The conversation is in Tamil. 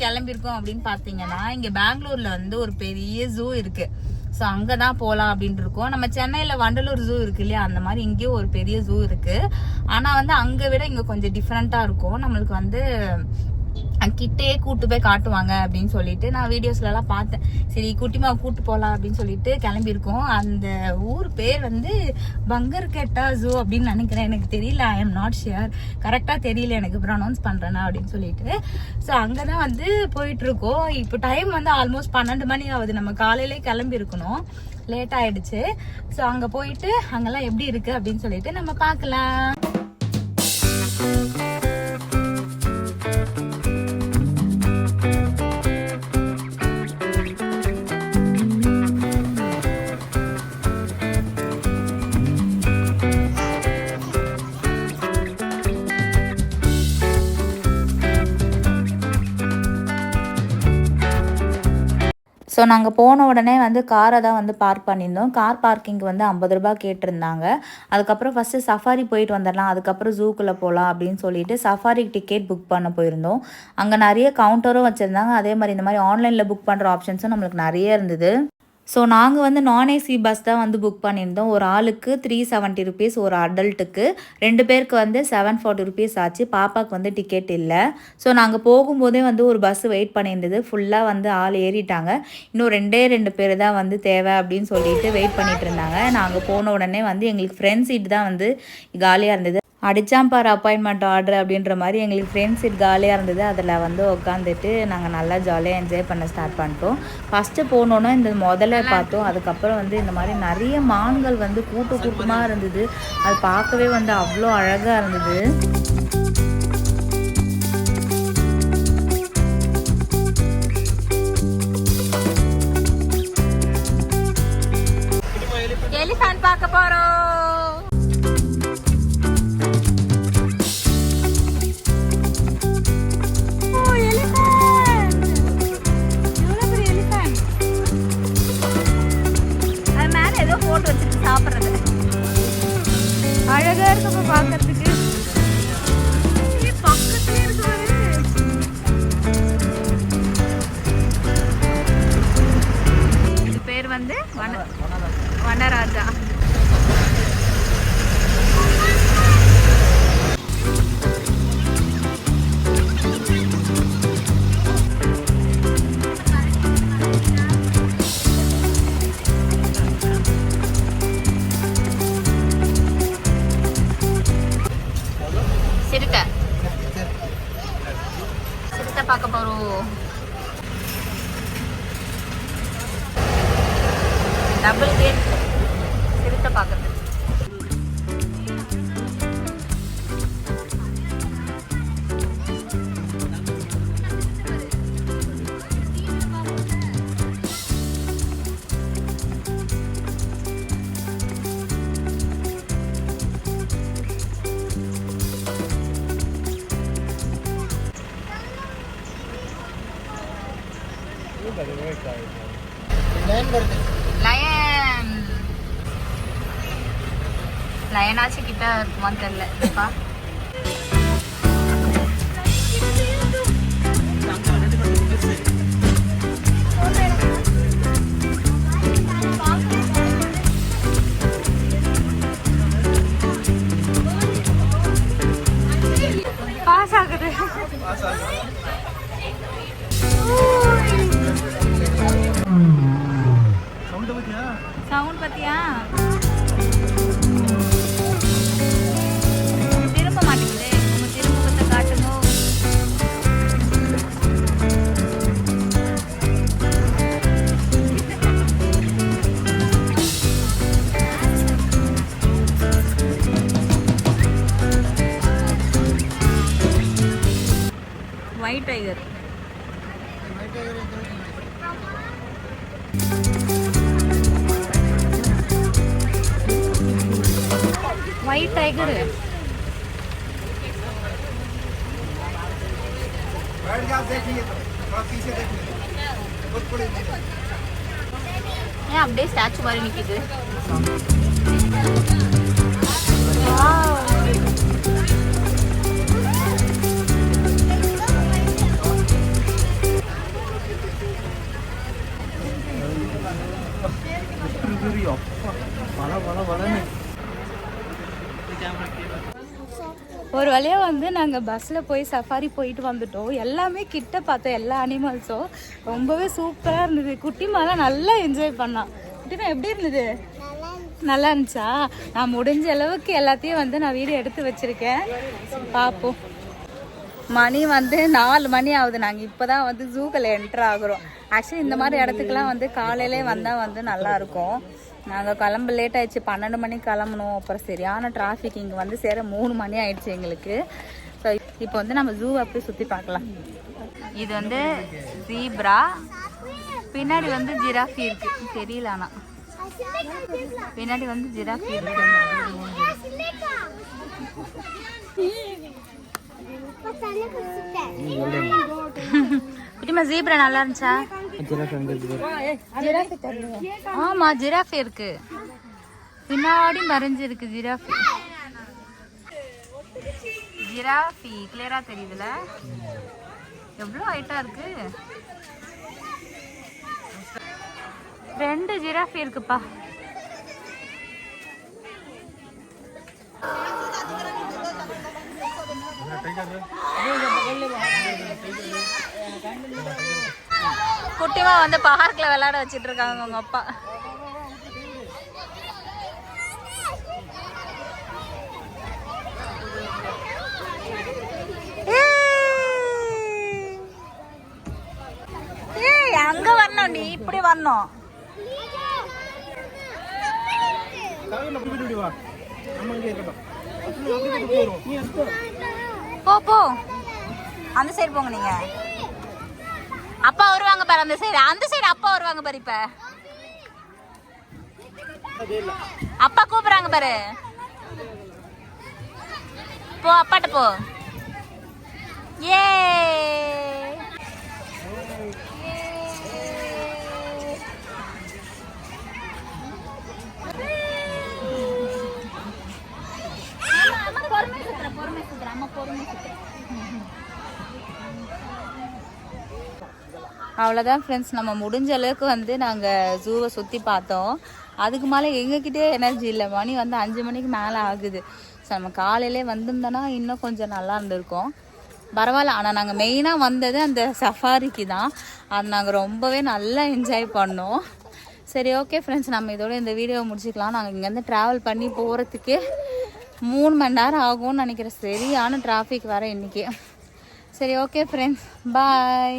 கிளம்பியிருக்கோம் அப்படின்னு பாத்தீங்கன்னா, இங்க பெங்களூர்ல வந்து ஒரு பெரிய ஜூ இருக்கு. ஸோ அங்கதான் போகலாம் அப்படின்ட்டு இருக்கோம். நம்ம சென்னையில வண்டலூர் ஜூ இருக்கு இல்லையா, அந்த மாதிரி இங்கேயும் ஒரு பெரிய ஜூ இருக்கு. ஆனா வந்து அங்க விட இங்க கொஞ்சம் டிஃப்ரெண்டா இருக்கும். நம்மளுக்கு வந்து கிட்டே கூட்டு போய் காட்டுவாங்க அப்படின்னு சொல்லிட்டு நான் வீடியோஸ்ல எல்லாம் பார்த்தேன். சரி குட்டிமா கூட்டு போலாம் அப்படின்னு சொல்லிட்டு கிளம்பியிருக்கோம். அந்த ஊர் பேர் வந்து பங்கர்கெட்டா ஜூ அப்படின்னு நினைக்கிறேன். எனக்கு தெரியல, ஐ எம் நாட் ஷியர், கரெக்டா தெரியல எனக்கு ப்ரொனவுன்ஸ் பண்றேன்னா அப்படின்னு சொல்லிட்டு. ஸோ அங்கதான் வந்து போயிட்டு இருக்கோம். இப்போ டைம் வந்து ஆல்மோஸ்ட் 12 மணி ஆகுது. நம்ம காலையிலே கிளம்பி இருக்கணும், லேட் ஆயிடுச்சு. ஸோ அங்க போயிட்டு அங்கெல்லாம் எப்படி இருக்கு அப்படின்னு சொல்லிட்டு நம்ம பார்க்கலாம். ஸோ நாங்கள் போன உடனே வந்து காரை தான் வந்து பார்க் பண்ணியிருந்தோம். கார் பார்க்கிங்க்கு வந்து 50 ரூபா கேட்டிருந்தாங்க. அதுக்கப்புறம் ஃபஸ்ட்டு சஃபாரி போயிட்டு வந்துடலாம், அதுக்கப்புறம் ஜூக்குள்ளே போகலாம் அப்படின்னு சொல்லிட்டு சஃபாரிக்கு டிக்கெட் புக் பண்ண போயிருந்தோம். அங்கே நிறைய கவுண்டரும் வச்சுருந்தாங்க. அதே மாதிரி இந்த மாதிரி ஆன்லைனில் புக் பண்ணுற ஆப்ஷன்ஸும் நம்மளுக்கு நிறைய இருந்தது. ஸோ நாங்கள் வந்து நான் ஏசி பஸ் தான் வந்து புக் பண்ணியிருந்தோம். ஒரு ஆளுக்கு 370 ருபீஸ், ஒரு அடல்ட்டுக்கு. 2 பேருக்கு வந்து 740 ருபீஸ் ஆச்சு. பாப்பாவுக்கு வந்து டிக்கெட் இல்லை. ஸோ நாங்கள் போகும்போதே வந்து ஒரு பஸ் வெயிட் பண்ணியிருந்தது. ஃபுல்லாக வந்து ஆள் ஏறிட்டாங்க. இன்னும் 2 பேர் தான் வந்து தேவை அப்படின்னு சொல்லிட்டு வெயிட் பண்ணிட்டு இருந்தாங்க. நாங்கள் போன உடனே வந்து எங்களுக்கு ஃப்ரெண்ட் சீட் தான் வந்து காலியாக இருந்தது. அடிச்சாம் பாரு அப்பாயின்மெண்ட் ஆர்டர் அப்படின்ற மாதிரி எங்களுக்கு ஃப்ரெண்ட் சீட் காலியாக இருந்தது. அதில் வந்து உட்காந்துட்டு நாங்கள் நல்லா ஜாலியாக என்ஜாய் பண்ண ஸ்டார்ட் பண்ணிட்டோம். ஃபஸ்ட்டு போனோன்னா இந்த முதல்ல பார்த்தோம். அதுக்கப்புறம் வந்து இந்த மாதிரி நிறைய மான்கள் வந்து கூட்டமாக இருந்தது. அது பார்க்கவே வந்து அவ்வளோ அழகாக இருந்தது. எலிஃபண்ட் பார்க்க போறோம். போட்டு வச்சுட்டு சாப்பிட்றது அழகா இருக்கு பார்க்கறதுக்கு. பக்கத்துலயே இருக்கு. இது பேர் வந்து வனராஜா. சிறுத்தை பார்க்க போறோம். டபுள் கேட் சிறுத்தை பார்க்கறது. லயனாச்சு கிட்ட இருக்குமான்னு தெரியல. பாஸ் ஆகுது. சவுண்ட் பத்தியா? திரும்ப மாட்டேங்குது. உங்க திருமுகத்தை காட்டுங்க. White tiger. व्हाइट टाइगर है। அப்படியே ஸ்டாச்சு மாதிரி நிக்குது. ஒரு வழியாக வந்து நாங்கள் பஸ்ஸில் போய் சஃபாரி போயிட்டு வந்துட்டோம். எல்லாமே கிட்ட பார்த்தோம், எல்லா அனிமல்ஸும் ரொம்பவே சூப்பராக இருந்தது. குட்டிமாலாம் நல்லா என்ஜாய் பண்ணான். குட்டிமா எப்படி இருந்தது? நல்லா இருந்துச்சா? நான் முடிஞ்ச அளவுக்கு எல்லாத்தையும் வந்து நான் வீடியோ எடுத்து வச்சுருக்கேன், பார்ப்போம். மணி வந்து 4 மணி ஆகுது. நாங்கள் இப்போ தான் வந்து ஜூக்கில் என்ட்ரு ஆகுறோம். ஆக்சுவலி இந்த மாதிரி இடத்துக்குலாம் வந்து காலையிலே வந்தால் வந்து நல்லாயிருக்கும். நாங்கள் கிளம்ப லேட் ஆகிடுச்சு, 12 மணிக்கு கிளம்பணும். அப்புறம் சரியான டிராஃபிக், இங்கே வந்து சேர 3 மணி ஆயிடுச்சு எங்களுக்கு. ஸோ இப்போ வந்து நம்ம ஜூவை அப்படி சுற்றி பார்க்கலாம். இது வந்து ஜீப்ரா, பின்னாடி வந்து ஜிராஃபி இருக்குது, தெரியல. ஆனால் பின்னாடி வந்து ஜிராஃபி இருக்கு. ஜீப்ரா நல்லா இருந்துச்சா? ஆமா, ஜிராஃபி இருக்கு பின்னாடி மறைஞ்சிருக்கு. ஜிராஃபி கிளியரா தெரியுதுல, எவ்வளோ ஹைட்டா இருக்கு. 2 ஜிராஃபி இருக்குப்பா. குட்டிமா வந்து பார்க்ல விளையாட வச்சிட்டு இருக்காங்க உங்க அப்பா. ஏய், அங்க வரணும், நீ இப்படி வரணும். போ போ, அந்த சைடு போங்க. நீங்க அப்பா வருவாங்க பாரு, அந்த சைடு அப்பா வருவாங்க பாரு. இப்ப அப்பா கூப்பிடுறாங்க பாரு, போ அப்பாட்ட போ. ஏ அவ்வளோதான் ஃப்ரெண்ட்ஸ், நம்ம முடிஞ்ச அளவுக்கு வந்து நாங்கள் ஜூவை சுற்றி பார்த்தோம். அதுக்கு மேலே எங்ககிட்டே எனர்ஜி இல்லை. மணி வந்து 5 மணிக்கு மேலே ஆகுது. ஸோ நம்ம காலையிலே வந்திருந்தோன்னா இன்னும் கொஞ்சம் நல்லா இருந்திருக்கும். பரவாயில்ல. ஆனால் நாங்கள் மெயினாக வந்தது அந்த சஃபாரிக்கு தான். அது நாங்கள் ரொம்பவே நல்லா என்ஜாய் பண்ணோம். சரி, ஓகே ஃப்ரெண்ட்ஸ், நம்ம இதோட இந்த வீடியோவை முடிச்சுக்கலாம். நாங்கள் இங்கேருந்து ட்ராவல் பண்ணி போகிறதுக்கே 3 மணி நேரம் ஆகும்னு நினைக்கிறேன். சரியான டிராஃபிக் வேறு இன்றைக்கி. சரி, ஓகே ஃப்ரெண்ட்ஸ், பாய்.